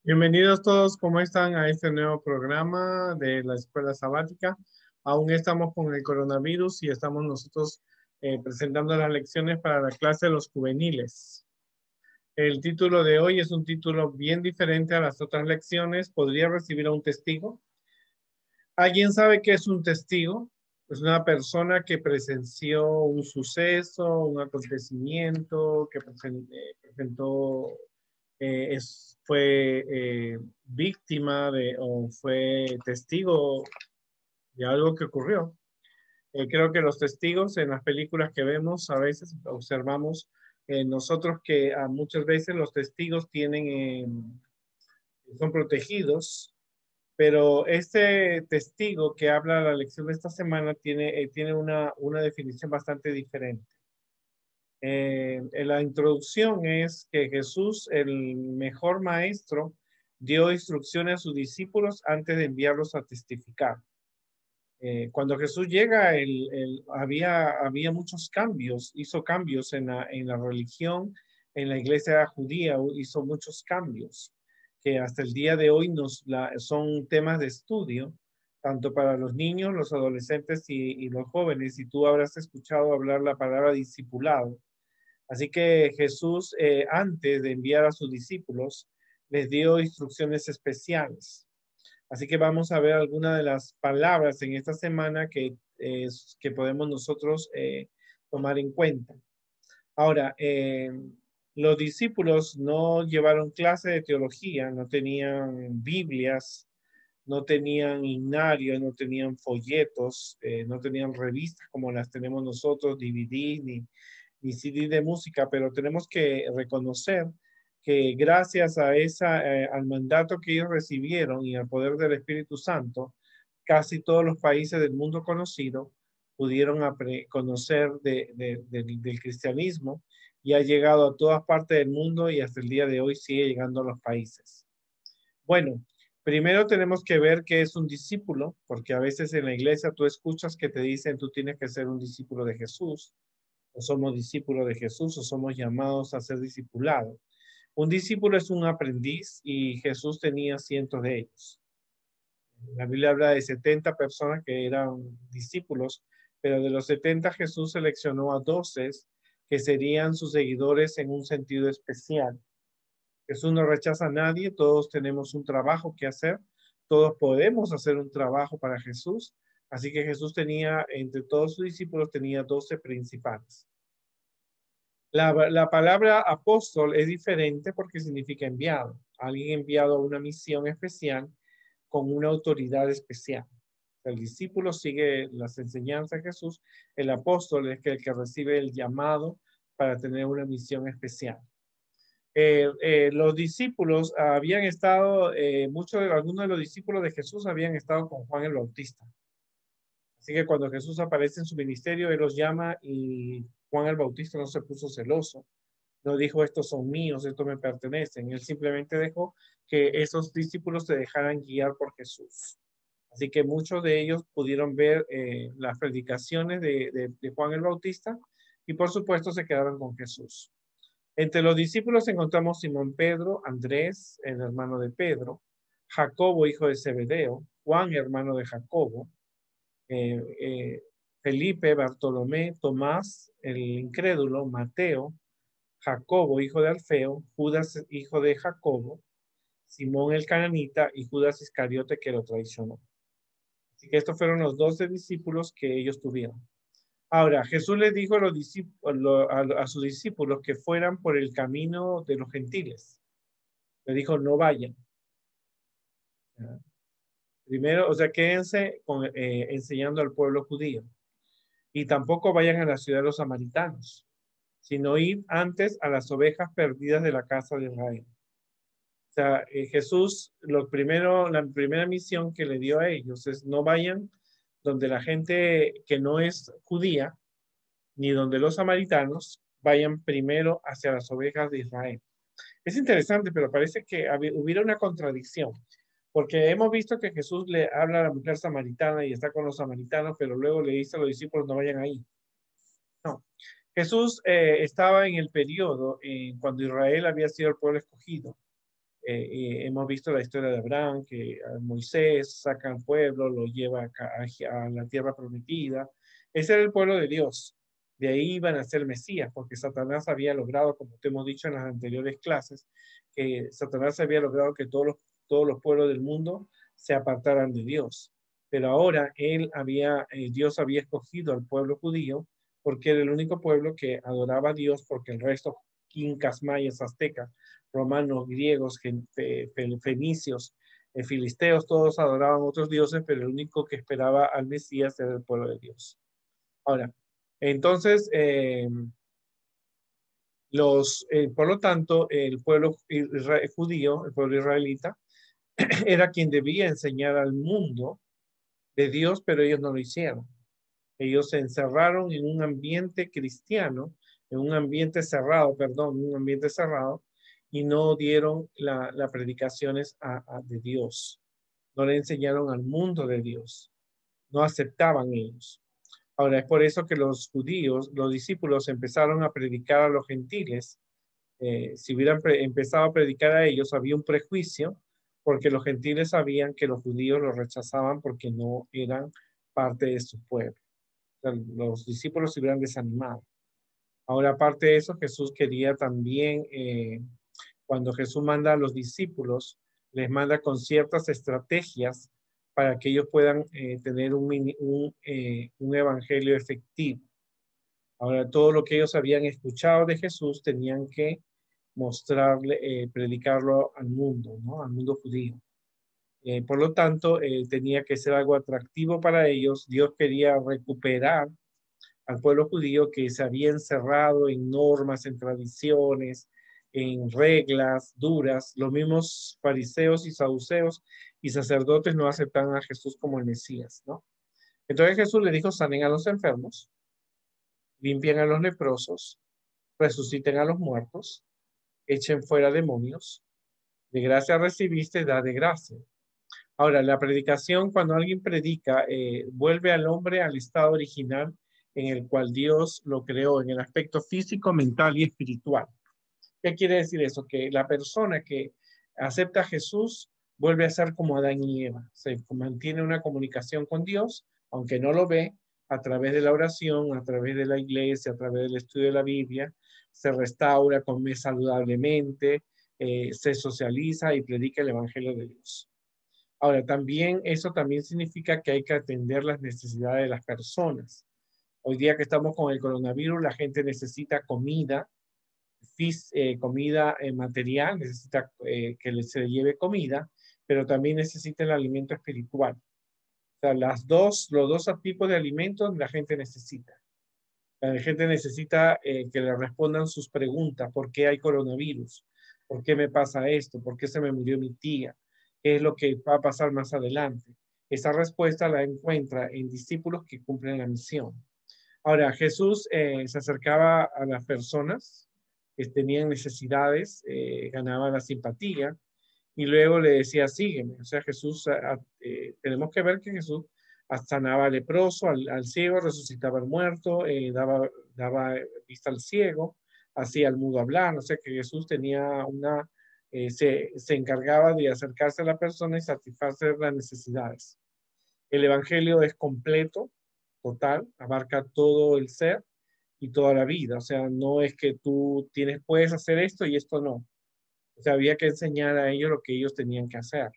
Bienvenidos todos, ¿cómo están a este nuevo programa de la Escuela Sabática? Aún estamos con el coronavirus y estamos nosotros presentando las lecciones para la clase de los juveniles. El título de hoy es un título bien diferente a las otras lecciones. ¿Podría recibir a un testigo? ¿Alguien sabe qué es un testigo? Es una persona que presenció un suceso, un acontecimiento, que presentó fue víctima de o fue testigo de algo que ocurrió. Creo que los testigos en las películas que vemos a veces observamos nosotros que muchas veces los testigos son protegidos, pero este testigo que habla la lección de esta semana tiene una definición bastante diferente. En la introducción es que Jesús, el mejor maestro, dio instrucciones a sus discípulos antes de enviarlos a testificar. Cuando Jesús llega, había muchos cambios, hizo cambios en la religión, en la iglesia judía, hizo muchos cambios que hasta el día de hoy son temas de estudio, tanto para los niños, los adolescentes y los jóvenes. Y tú habrás escuchado hablar la palabra discipulado. Así que Jesús, antes de enviar a sus discípulos, les dio instrucciones especiales. Así que vamos a ver algunas de las palabras en esta semana que podemos nosotros tomar en cuenta. Ahora, los discípulos no llevaron clase de teología, no tenían Biblias, no tenían himnarios, no tenían folletos, no tenían revistas como las tenemos nosotros, DVD ni CD de música, pero tenemos que reconocer que gracias al mandato que ellos recibieron y al poder del Espíritu Santo, casi todos los países del mundo conocido pudieron conocer del cristianismo y ha llegado a todas partes del mundo y hasta el día de hoy sigue llegando a los países. Bueno, primero tenemos que ver qué es un discípulo, porque a veces en la iglesia tú escuchas que te dicen tú tienes que ser un discípulo de Jesús, o somos discípulos de Jesús, o somos llamados a ser discipulados. Un discípulo es un aprendiz y Jesús tenía cientos de ellos. La Biblia habla de 70 personas que eran discípulos, pero de los 70 Jesús seleccionó a 12 que serían sus seguidores en un sentido especial. Jesús no rechaza a nadie, todos tenemos un trabajo que hacer, todos podemos hacer un trabajo para Jesús. Así que Jesús tenía, entre todos sus discípulos, tenía 12 principales. La palabra apóstol es diferente porque significa enviado. Alguien enviado a una misión especial con una autoridad especial. El discípulo sigue las enseñanzas de Jesús. El apóstol es el que recibe el llamado para tener una misión especial. Los discípulos habían estado, algunos de los discípulos de Jesús habían estado con Juan el Bautista. Así que cuando Jesús aparece en su ministerio, él los llama y Juan el Bautista no se puso celoso. No dijo, estos son míos, estos me pertenecen. Él simplemente dejó que esos discípulos se dejaran guiar por Jesús. Así que muchos de ellos pudieron ver las predicaciones de Juan el Bautista y por supuesto se quedaron con Jesús. Entre los discípulos encontramos Simón Pedro, Andrés, el hermano de Pedro, Jacobo, hijo de Zebedeo, Juan, hermano de Jacobo, eh, eh, Felipe, Bartolomé, Tomás, el incrédulo, Mateo, Jacobo, hijo de Alfeo, Judas, hijo de Jacobo, Simón el cananita y Judas Iscariote que lo traicionó. Así que estos fueron los 12 discípulos que ellos tuvieron. Ahora, Jesús les dijo a sus discípulos que fueran por el camino de los gentiles. Le dijo, no vayan. Primero, o sea, quédense enseñando al pueblo judío. Y tampoco vayan a la ciudad de los samaritanos, sino ir antes a las ovejas perdidas de la casa de Israel. O sea, Jesús, la primera misión que le dio a ellos es no vayan donde la gente que no es judía, ni donde los samaritanos, vayan primero hacia las ovejas de Israel. Es interesante, pero parece que hubiera una contradicción, porque hemos visto que Jesús le habla a la mujer samaritana y está con los samaritanos, pero luego le dice a los discípulos no vayan ahí. No. Jesús estaba en el periodo cuando Israel había sido el pueblo escogido. Hemos visto la historia de Abraham, que Moisés saca al pueblo, lo lleva a la tierra prometida. Ese era el pueblo de Dios. De ahí iban a ser Mesías, porque Satanás había logrado, como te hemos dicho en las anteriores clases, que Satanás había logrado que todos los pueblos del mundo se apartaran de Dios. Pero ahora Dios había escogido al pueblo judío porque era el único pueblo que adoraba a Dios, porque el resto, incas, mayas, aztecas, romanos, griegos, fenicios, filisteos, todos adoraban otros dioses, pero el único que esperaba al Mesías era el pueblo de Dios. Ahora, entonces, por lo tanto, el pueblo judío, el pueblo israelita, era quien debía enseñar al mundo de Dios, pero ellos no lo hicieron. Ellos se encerraron en un ambiente cristiano, en un ambiente cerrado, perdón, un ambiente cerrado, y no dieron las predicaciones de Dios. No le enseñaron al mundo de Dios. No aceptaban ellos. Ahora, es por eso que los judíos, los discípulos, empezaron a predicar a los gentiles. Si hubieran empezado a predicar a ellos, había un prejuicio, porque los gentiles sabían que los judíos los rechazaban porque no eran parte de su pueblo. Los discípulos se hubieran desanimado. Ahora, aparte de eso, Jesús quería también, cuando Jesús manda a los discípulos, les manda con ciertas estrategias para que ellos puedan tener un evangelio efectivo. Ahora, todo lo que ellos habían escuchado de Jesús tenían que mostrarle, predicarlo al mundo, ¿no? Al mundo judío. Por lo tanto, tenía que ser algo atractivo para ellos. Dios quería recuperar al pueblo judío que se había encerrado en normas, en tradiciones, en reglas duras. Los mismos fariseos y saduceos y sacerdotes no aceptaban a Jesús como el Mesías, ¿no? Entonces Jesús le dijo: sanen a los enfermos, limpien a los leprosos, resuciten a los muertos, echen fuera demonios. De gracia recibiste, da de gracia. Ahora, la predicación, cuando alguien predica, vuelve al hombre al estado original en el cual Dios lo creó, en el aspecto físico, mental y espiritual. ¿Qué quiere decir eso? Que la persona que acepta a Jesús vuelve a ser como Adán y Eva. Se mantiene una comunicación con Dios, aunque no lo ve, a través de la oración, a través de la iglesia, a través del estudio de la Biblia, se restaura, come saludablemente, se socializa y predica el Evangelio de Dios. Ahora, también eso también significa que hay que atender las necesidades de las personas. Hoy día que estamos con el coronavirus, la gente necesita comida, comida material, necesita que se le lleve comida, pero también necesita el alimento espiritual. O sea, los dos tipos de alimentos la gente necesita. La gente necesita que le respondan sus preguntas. ¿Por qué hay coronavirus? ¿Por qué me pasa esto? ¿Por qué se me murió mi tía? ¿Qué es lo que va a pasar más adelante? Esa respuesta la encuentra en discípulos que cumplen la misión. Ahora, Jesús se acercaba a las personas que tenían necesidades, ganaba la simpatía y luego le decía: sígueme. O sea, Jesús, tenemos que ver que Jesús sanaba al leproso, al ciego, resucitaba al muerto, daba vista al ciego, hacía al mudo hablar. O sea, que Jesús tenía se encargaba de acercarse a la persona y satisfacer las necesidades. El evangelio es completo, total, abarca todo el ser y toda la vida. O sea, no es que tú puedes hacer esto y esto no. O sea, había que enseñar a ellos lo que ellos tenían que hacer,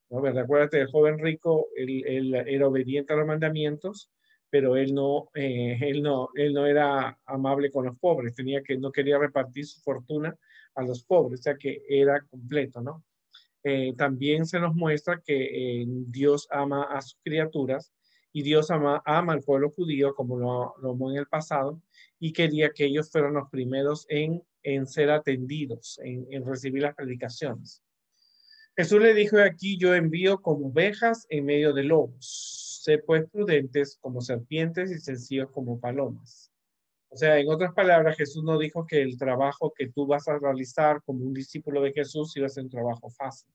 ¿no? ¿Verdad? Acuérdate del joven rico, él era obediente a los mandamientos, pero él no era amable con los pobres, no quería repartir su fortuna a los pobres, o sea que era completo, ¿no? También se nos muestra que Dios ama a sus criaturas y Dios ama al pueblo judío como lo amó en el pasado y quería que ellos fueran los primeros en ser atendidos, en recibir las predicaciones. Jesús le dijo: aquí yo envío como ovejas en medio de lobos. Sé pues prudentes como serpientes y sencillos como palomas. O sea, en otras palabras, Jesús no dijo que el trabajo que tú vas a realizar como un discípulo de Jesús iba a ser un trabajo fácil.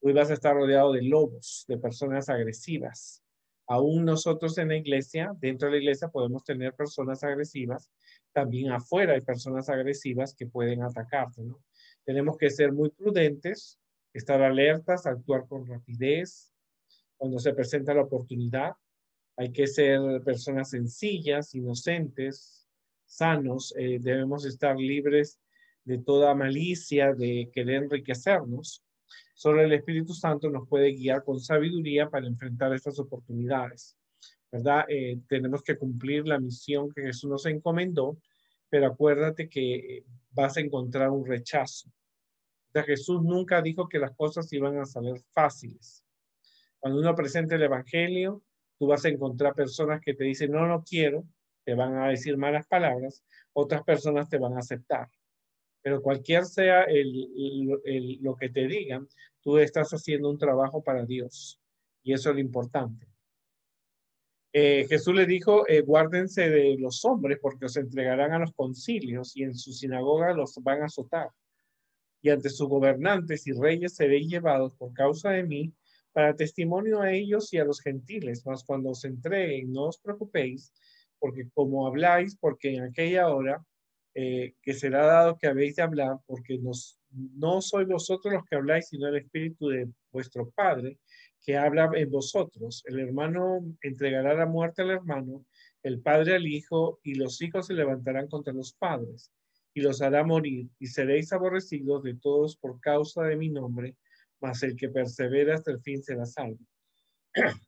Tú ibas a estar rodeado de lobos, de personas agresivas. Aún nosotros en la iglesia, dentro de la iglesia, podemos tener personas agresivas. También afuera hay personas agresivas que pueden atacarte, ¿no? Tenemos que ser muy prudentes, estar alertas, actuar con rapidez cuando se presenta la oportunidad. Hay que ser personas sencillas, inocentes, sanos. Debemos estar libres de toda malicia, de querer enriquecernos. Solo el Espíritu Santo nos puede guiar con sabiduría para enfrentar estas oportunidades, ¿verdad? Tenemos que cumplir la misión que Jesús nos encomendó, pero acuérdate que vas a encontrar un rechazo. O sea, Jesús nunca dijo que las cosas iban a salir fáciles. Cuando uno presenta el Evangelio, tú vas a encontrar personas que te dicen, no, no quiero, te van a decir malas palabras, otras personas te van a aceptar. Pero cualquier sea lo que te digan, tú estás haciendo un trabajo para Dios. Y eso es lo importante. Jesús le dijo, guárdense de los hombres porque os entregarán a los concilios y en su sinagoga los van a azotar. Y ante sus gobernantes y reyes seréis llevados por causa de mí para testimonio a ellos y a los gentiles. Mas cuando os entreguen, no os preocupéis, porque como habláis, porque en aquella hora que será dado que habéis de hablar, porque no sois vosotros los que habláis, sino el Espíritu de vuestro Padre que habla en vosotros. El hermano entregará la muerte al hermano, el padre al hijo, y los hijos se levantarán contra los padres y los hará morir, y seréis aborrecidos de todos por causa de mi nombre, mas el que persevera hasta el fin será salvo.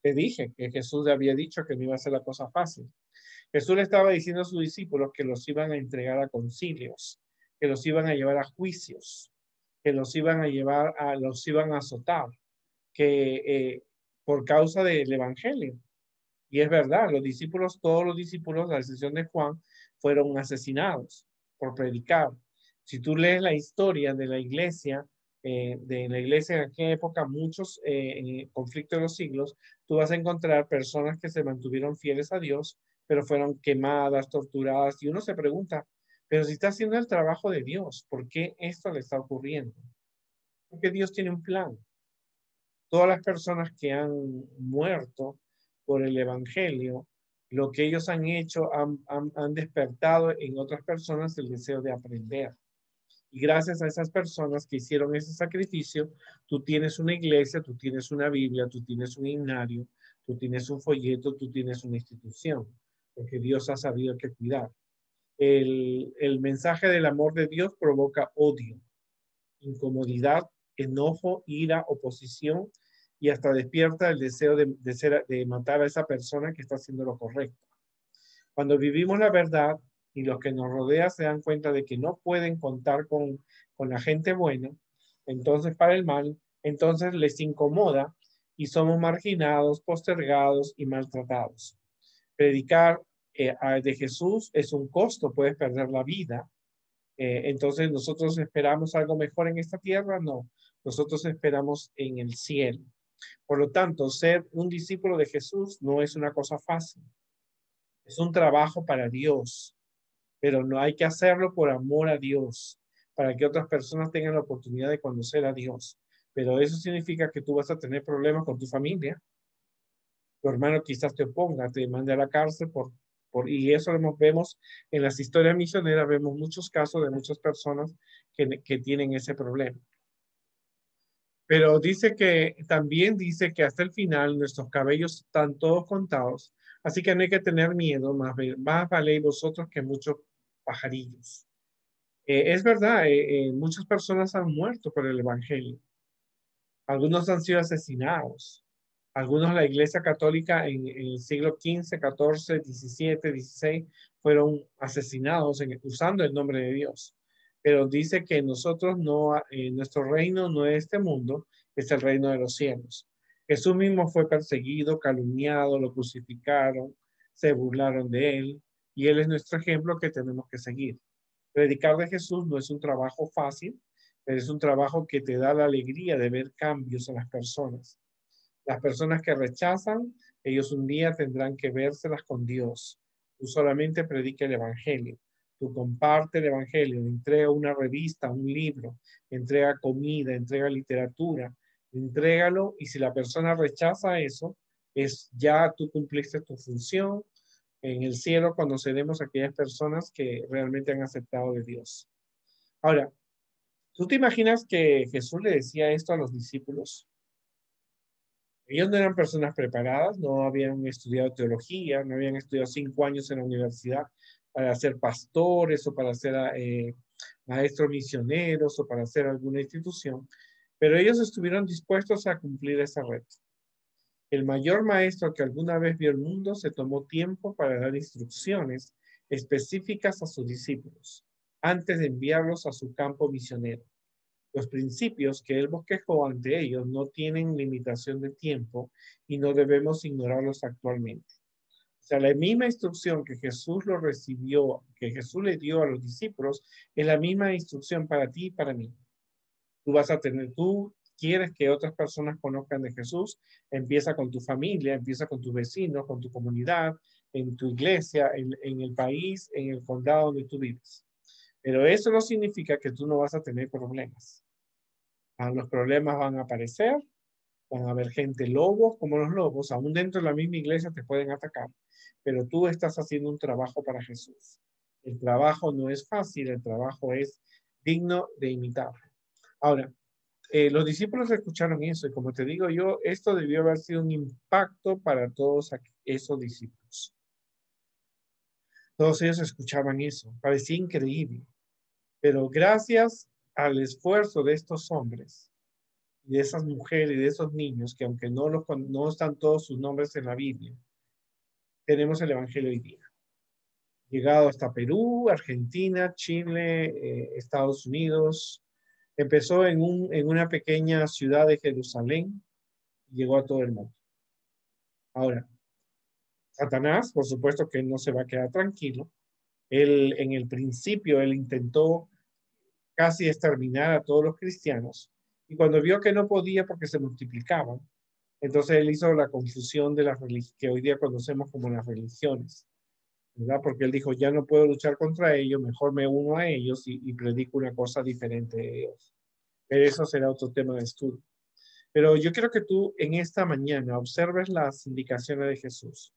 Te dije que Jesús le había dicho que no iba a ser la cosa fácil. Jesús le estaba diciendo a sus discípulos que los iban a entregar a concilios, que los iban a llevar a juicios, que los iban a llevar los iban a azotar, que por causa del evangelio. Y es verdad, los discípulos, todos los discípulos, a excepción de Juan, fueron asesinados por predicar. Si tú lees la historia de la iglesia en aquella época, muchos en el conflicto de los siglos, tú vas a encontrar personas que se mantuvieron fieles a Dios, pero fueron quemadas, torturadas, y uno se pregunta, pero si está haciendo el trabajo de Dios, ¿por qué esto le está ocurriendo? Porque Dios tiene un plan. Todas las personas que han muerto por el Evangelio, lo que ellos han hecho, han despertado en otras personas el deseo de aprender. Y gracias a esas personas que hicieron ese sacrificio, tú tienes una iglesia, tú tienes una Biblia, tú tienes un himnario, tú tienes un folleto, tú tienes una institución, porque Dios ha sabido qué cuidar. El mensaje del amor de Dios provoca odio, incomodidad, enojo, ira, oposición y hasta despierta el deseo de matar a esa persona que está haciendo lo correcto. Cuando vivimos la verdad y los que nos rodean se dan cuenta de que no pueden contar con la gente buena, entonces para el mal, entonces les incomoda y somos marginados, postergados y maltratados. Predicar de Jesús es un costo, puedes perder la vida. Entonces, ¿nosotros esperamos algo mejor en esta tierra? No, nosotros esperamos en el cielo. Por lo tanto, ser un discípulo de Jesús no es una cosa fácil. Es un trabajo para Dios, pero no hay que hacerlo por amor a Dios, para que otras personas tengan la oportunidad de conocer a Dios. Pero eso significa que tú vas a tener problemas con tu familia. Tu hermano quizás te oponga, te mande a la cárcel y eso lo vemos en las historias misioneras, vemos muchos casos de muchas personas que tienen ese problema. Pero también dice que hasta el final nuestros cabellos están todos contados, así que no hay que tener miedo, más vale vosotros que muchos pajarillos. Es verdad, muchas personas han muerto por el Evangelio. Algunos han sido asesinados. Algunos de la Iglesia Católica en el siglo XV, XIV, XVII, XVI fueron asesinados usando el nombre de Dios. Pero dice que nosotros no, nuestro reino no es este mundo, es el reino de los cielos. Jesús mismo fue perseguido, calumniado, lo crucificaron, se burlaron de él y él es nuestro ejemplo que tenemos que seguir. Predicar de Jesús no es un trabajo fácil, pero es un trabajo que te da la alegría de ver cambios en las personas. Las personas que rechazan, ellos un día tendrán que vérselas con Dios. Tú solamente predica el Evangelio. Tú comparte el Evangelio, entrega una revista, un libro, entrega comida, entrega literatura, entrégalo y si la persona rechaza eso, ya tú cumpliste tu función. En el cielo conoceremos a aquellas personas que realmente han aceptado de Dios. Ahora, ¿Tú te imaginas que Jesús le decía esto a los discípulos? Ellos no eran personas preparadas, no habían estudiado teología, no habían estudiado 5 años en la universidad para ser pastores o para ser maestros misioneros o para hacer alguna institución, pero ellos estuvieron dispuestos a cumplir esa reto. El mayor maestro que alguna vez vio el mundo se tomó tiempo para dar instrucciones específicas a sus discípulos antes de enviarlos a su campo misionero. Los principios que él bosquejó ante ellos no tienen limitación de tiempo y no debemos ignorarlos actualmente. O sea, la misma instrucción que Jesús lo recibió, que Jesús le dio a los discípulos, es la misma instrucción para ti y para mí. Tú quieres que otras personas conozcan de Jesús, empieza con tu familia, empieza con tus vecinos, con tu comunidad, en tu iglesia, en el país, en el condado donde tú vives. Pero eso no significa que tú no vas a tener problemas. Los problemas van a aparecer, van a haber gente lobos, como los lobos, aún dentro de la misma iglesia te pueden atacar, pero tú estás haciendo un trabajo para Jesús. El trabajo no es fácil, el trabajo es digno de imitar. Ahora, los discípulos escucharon eso y como te digo yo, esto debió haber sido un impacto para todos esos discípulos. Todos ellos escuchaban eso, parecía increíble, pero gracias al esfuerzo de estos hombres, y de esas mujeres y de esos niños, que aunque no están todos sus nombres en la Biblia, tenemos el Evangelio hoy día. Llegado hasta Perú, Argentina, Chile, Estados Unidos. Empezó en una pequeña ciudad de Jerusalén y llegó a todo el mundo. Ahora, Satanás, por supuesto que él no se va a quedar tranquilo. Él, en el principio, él intentó casi exterminar a todos los cristianos. Y cuando vio que no podía porque se multiplicaban, entonces él hizo la confusión de las religiones que hoy día conocemos como las religiones, ¿verdad? Porque él dijo, ya no puedo luchar contra ellos, mejor me uno a ellos y predico una cosa diferente de ellos. Pero eso será otro tema de estudio. Pero yo quiero que tú en esta mañana observes las indicaciones de Jesús.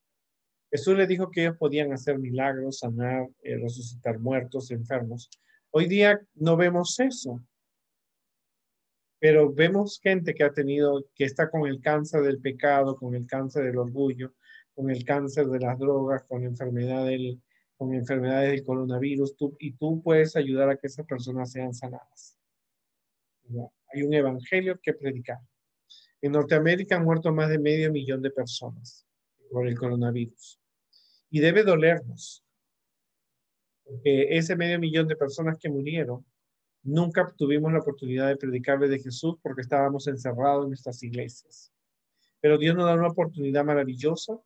Jesús le dijo que ellos podían hacer milagros, sanar, resucitar muertos, enfermos. Hoy día no vemos eso, pero vemos gente que está con el cáncer del pecado, con el cáncer del orgullo, con el cáncer de las drogas, con enfermedades del coronavirus, y tú puedes ayudar a que esas personas sean sanadas, ¿verdad? Hay un evangelio que predicar. En Norteamérica han muerto más de 500.000 de personas por el coronavirus. Y debe dolernos, porque ese 500.000 de personas que murieron, nunca tuvimos la oportunidad de predicarle de Jesús porque estábamos encerrados en nuestras iglesias. Pero Dios nos da una oportunidad maravillosa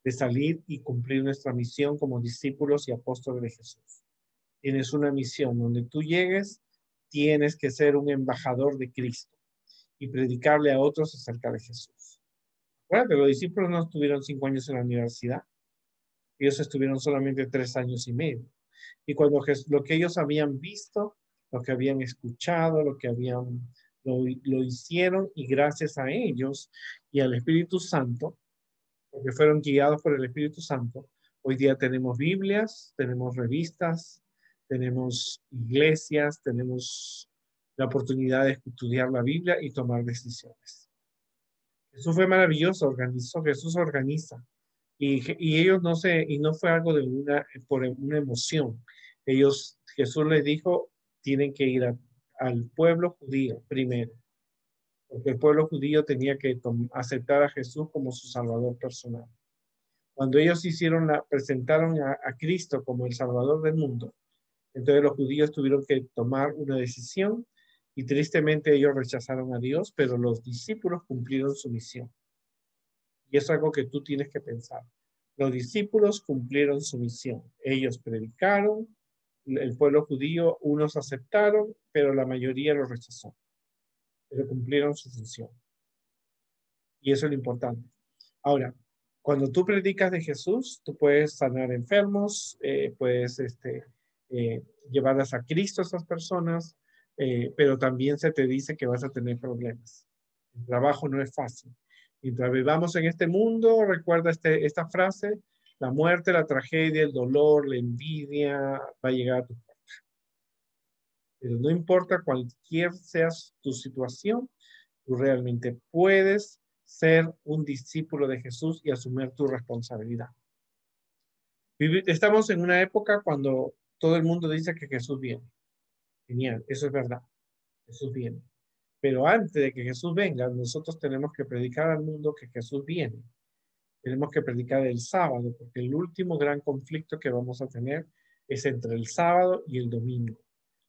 de salir y cumplir nuestra misión como discípulos y apóstoles de Jesús. Tienes una misión donde tú llegues, tienes que ser un embajador de Cristo y predicarle a otros acerca de Jesús. Bueno, los discípulos no estuvieron 5 años en la universidad, ellos estuvieron solamente 3 años y medio. Y cuando lo que ellos habían visto, lo que habían escuchado, lo hicieron, y gracias a ellos y al Espíritu Santo, porque fueron guiados por el Espíritu Santo, hoy día tenemos Biblias, tenemos revistas, tenemos iglesias, tenemos la oportunidad de estudiar la Biblia y tomar decisiones. Eso fue maravilloso, Jesús organiza. Y ellos y no fue algo por una emoción. Jesús les dijo, tienen que ir al pueblo judío primero, porque el pueblo judío tenía que aceptar a Jesús como su Salvador personal. Cuando ellos presentaron a Cristo como el Salvador del mundo, entonces los judíos tuvieron que tomar una decisión y tristemente ellos rechazaron a Dios, pero los discípulos cumplieron su misión. Y es algo que tú tienes que pensar. Los discípulos cumplieron su misión. Ellos predicaron, el pueblo judío, unos aceptaron, pero la mayoría lo rechazó. Pero cumplieron su función. Y eso es lo importante. Ahora, cuando tú predicas de Jesús, tú puedes sanar enfermos, puedes llevarlas a Cristo a esas personas, pero también se te dice que vas a tener problemas. El trabajo no es fácil. Mientras vivamos en este mundo, recuerda esta frase, la muerte, la tragedia, el dolor, la envidia va a llegar a tu puerta. Pero no importa cualquier sea tu situación, tú realmente puedes ser un discípulo de Jesús y asumir tu responsabilidad. Estamos en una época cuando todo el mundo dice que Jesús viene. Genial, eso es verdad. Jesús viene. Pero antes de que Jesús venga, nosotros tenemos que predicar al mundo que Jesús viene. Tenemos que predicar el sábado, porque el último gran conflicto que vamos a tener es entre el sábado y el domingo.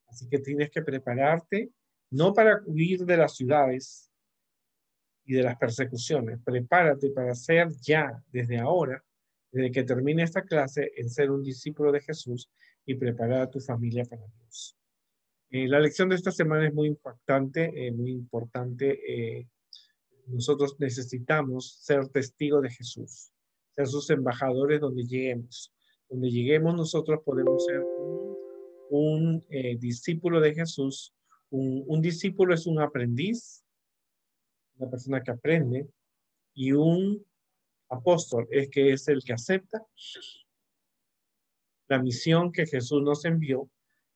Así que tienes que prepararte, no para huir de las ciudades y de las persecuciones. Prepárate para ser ya, desde ahora, desde que termine esta clase, en ser un discípulo de Jesús y preparar a tu familia para Dios. La lección de esta semana es muy impactante, muy importante. Nosotros necesitamos ser testigos de Jesús, ser sus embajadores donde lleguemos. Donde lleguemos nosotros podemos ser un discípulo de Jesús. Un discípulo es un aprendiz, una persona que aprende, y un apóstol es que es el que acepta la misión que Jesús nos envió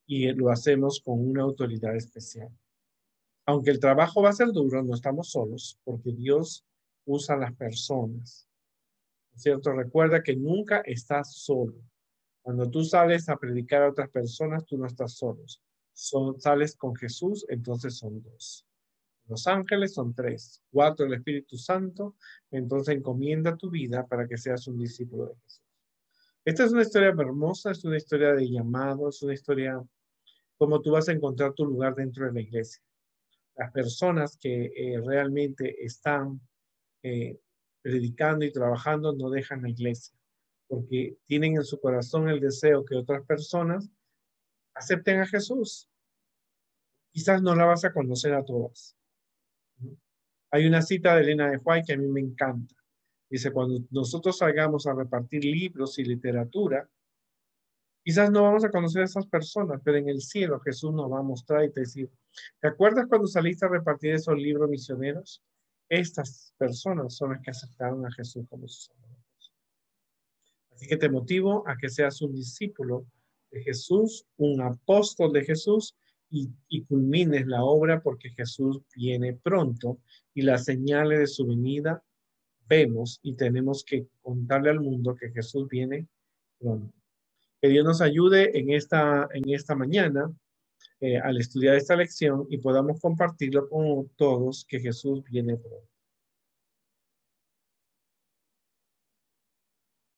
y lo hacemos con una autoridad especial. Aunque el trabajo va a ser duro, no estamos solos, porque Dios usa a las personas. ¿Cierto? Recuerda que nunca estás solo. Cuando tú sales a predicar a otras personas, tú no estás solo. Sales con Jesús, entonces son dos. Los ángeles son tres. Cuatro, el Espíritu Santo. Entonces encomienda tu vida para que seas un discípulo de Jesús. Esta es una historia hermosa, es una historia de llamado, es una historia como tú vas a encontrar tu lugar dentro de la iglesia. Las personas que realmente están predicando y trabajando no dejan la iglesia, porque tienen en su corazón el deseo que otras personas acepten a Jesús. Quizás no la vas a conocer a todas. Hay una cita de Elena de White que a mí me encanta. Dice, cuando nosotros salgamos a repartir libros y literatura, quizás no vamos a conocer a esas personas, pero en el cielo Jesús nos va a mostrar y te decir, ¿te acuerdas cuando saliste a repartir esos libros misioneros? Estas personas son las que aceptaron a Jesús como su Salvador. Así que te motivo a que seas un discípulo de Jesús, un apóstol de Jesús y culmines la obra porque Jesús viene pronto y las señales de su venida vemos y tenemos que contarle al mundo que Jesús viene pronto. Que Dios nos ayude en esta mañana al estudiar esta lección y podamos compartirlo con todos que Jesús viene pronto.